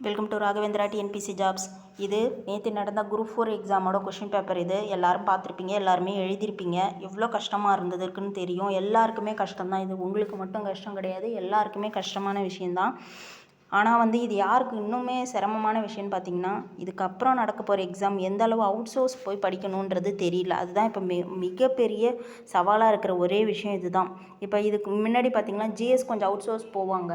Welcome to Raghavendra TNPSC jobs. இது நேற்று நடந்த குரூப் 4 எக்ஸாமோட கொஷின் பேப்பர். இது எல்லாரும் பார்த்துருப்பீங்க, எல்லாருமே எழுதியிருப்பீங்க. எவ்வளோ கஷ்டமாக இருந்ததுக்குன்னு தெரியும். எல்லாருக்குமே கஷ்டம்தான். இது உங்களுக்கு மட்டும் கஷ்டம் கிடையாது, எல்லாருக்குமே கஷ்டமான விஷயந்தான். ஆனால் இது யாருக்கு இன்னுமே சிரமமான விஷயம்னு பார்த்தீங்கன்னா, இதுக்கப்புறம் நடக்க போகிற எக்ஸாம் எந்த அளவு அவுட் சோர்ஸ் போய் படிக்கணுன்றது தெரியல. அதுதான் இப்போ மிகப்பெரிய சவாலாக இருக்கிற ஒரே விஷயம் இதுதான். இப்போ இதுக்கு முன்னாடி பார்த்தீங்கன்னா ஜிஎஸ் கொஞ்சம் அவுட் சோர்ஸ் போவாங்க.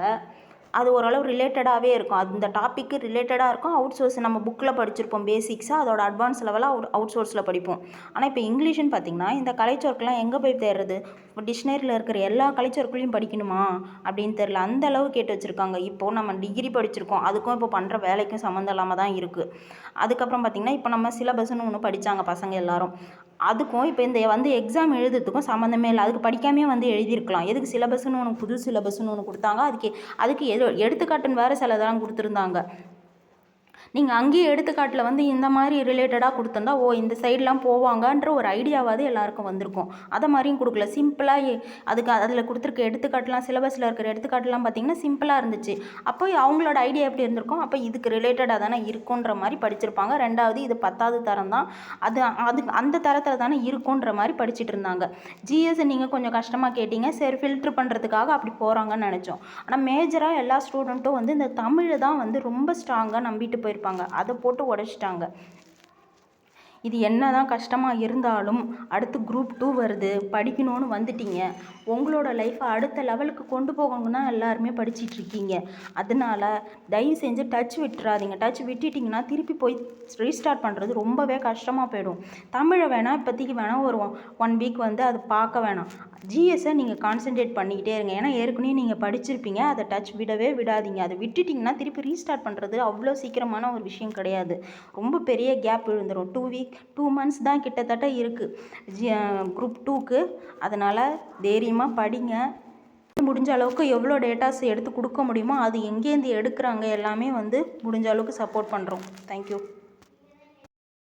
அது ஓரளவு ரிலேட்டடாகவே இருக்கும். அந்த டாப்பிக்கு ரிலேட்டடாக இருக்கும். அவுட் சோர்ஸ் நம்ம புக்கில் படிச்சிருப்போம் பேசிக்ஸாக, அதோட அட்வான்ஸ் லெவலாக அவுட் சோர்ஸில் படிப்போம். ஆனால் இப்போ இங்கிலீஷ்னு பார்த்திங்கன்னா இந்த கலைச்சொற்கெலாம் எங்கே போய் தேடுறது? இப்போ டிக்ஷனரியில் இருக்கிற எல்லா கலைச்சொற்களையும் படிக்கணுமா அப்படின்னு தெரில. அந்த அளவு கேட்டு வச்சுருக்காங்க. இப்போது நம்ம டிகிரி படிச்சிருக்கோம், அதுக்கும் இப்போ பண்ணுற வேலைக்கும் சம்மந்தம் இல்லாமல் தான் இருக்குது. அதுக்கப்புறம் பார்த்திங்கன்னா இப்போ நம்ம சிலபஸ்ன்னு ஒன்று படித்தாங்க பசங்க எல்லாரும். அதுக்கும் இப்போ இந்த எக்ஸாம் எழுதுறதுக்கும் சம்மந்தமே இல்லை. அதுக்கு படிக்காமே எழுதியிருக்கலாம். எதுக்கு சிலபஸ்ன்னு ஒன்று, புது சிலபஸ்ன்னு ஒன்று கொடுத்தாங்க. அதுக்கு எடுத்துக்காட்டுன்னு வேறு சிலதெல்லாம் கொடுத்துருந்தாங்க. நீங்கள் அங்கேயே எடுத்துக்காட்டில் இந்த மாதிரி ரிலேட்டடாக கொடுத்துருந்தா இந்த சைட்லாம் போவாங்கன்ற ஒரு ஐடியாவாவது எல்லாருக்கும் வந்திருக்கும். அதை மாதிரியும் கொடுக்கல. சிம்பிளாக அதில் கொடுத்துருக்க எடுத்துக்காட்டுலாம், சிலபஸில் இருக்கிற எடுத்துக்காட்டுலாம் பார்த்திங்கன்னா சிம்பிளாக இருந்துச்சு. அப்போ அவங்களோட ஐடியா எப்படி இருந்திருக்கும்? அப்போ இதுக்கு ரிலேட்டடாக தானே இருக்குன்ற மாதிரி படிச்சிருப்பாங்க. ரெண்டாவது இது 10வது தரம் தான், அந்த தரத்தில் தானே இருக்குன்ற மாதிரி படிச்சுட்டு இருந்தாங்க. ஜிஎஸ் நீங்கள் கொஞ்சம் கஷ்டமாக கேட்டிங்க, சரி ஃபில்ட்ரு பண்ணுறதுக்காக அப்படி போகிறாங்கன்னு நினச்சோம். ஆனால் மேஜராக எல்லா ஸ்டூடெண்ட்டும் இந்த தமிழை தான் ரொம்ப ஸ்ட்ராங்காக நம்பிட்டு போயிருப்பாங்க. அதை போட்டு உடைச்சிட்டாங்க. இது என்ன தான் கஷ்டமாக இருந்தாலும் அடுத்து குரூப் 2 வருது, படிக்கணும்னு வந்துட்டீங்க. உங்களோட லைஃப்பை அடுத்த லெவலுக்கு கொண்டு போகணும்னு தான் எல்லாருமே படிச்சிட்ருக்கீங்க. அதனால் தயவு செஞ்சு டச் விட்டுறாதீங்க. டச் விட்டுட்டிங்கன்னா திருப்பி போய் ரீஸ்டார்ட் பண்ணுறது ரொம்பவே கஷ்டமாக போயிடும். தமிழை வேணால் இப்போதைக்கு வேணால் ஒரு 1 வீக் அது பார்க்க வேணாம். ஜிஎஸ்ஸை நீங்கள் கான்சென்ட்ரேட் பண்ணிக்கிட்டே இருங்க. ஏன்னா ஏற்கனவே நீங்கள் படிச்சிருப்பீங்க. அதை டச் விடவே விடாதீங்க. அதை விட்டுட்டிங்கன்னா திருப்பி ரீஸ்டார்ட் பண்ணுறது அவ்வளோ சீக்கிரமான ஒரு விஷயம் கிடையாது. ரொம்ப பெரிய கேப் விழுந்துடும். 2 மந்த்ஸ் தான் கிட்டத்தட்ட இருக்குது குரூப் 2க்கு. அதனால் தைரியமாக படிங்க. முடிஞ்ச அளவுக்கு எவ்வளோ டேட்டாஸ் எடுத்து கொடுக்க முடியுமோ அது எங்கேருந்து எடுக்கிறாங்க எல்லாமே முடிஞ்ச அளவுக்கு சப்போர்ட் பண்ணுறோம். தேங்க்யூ.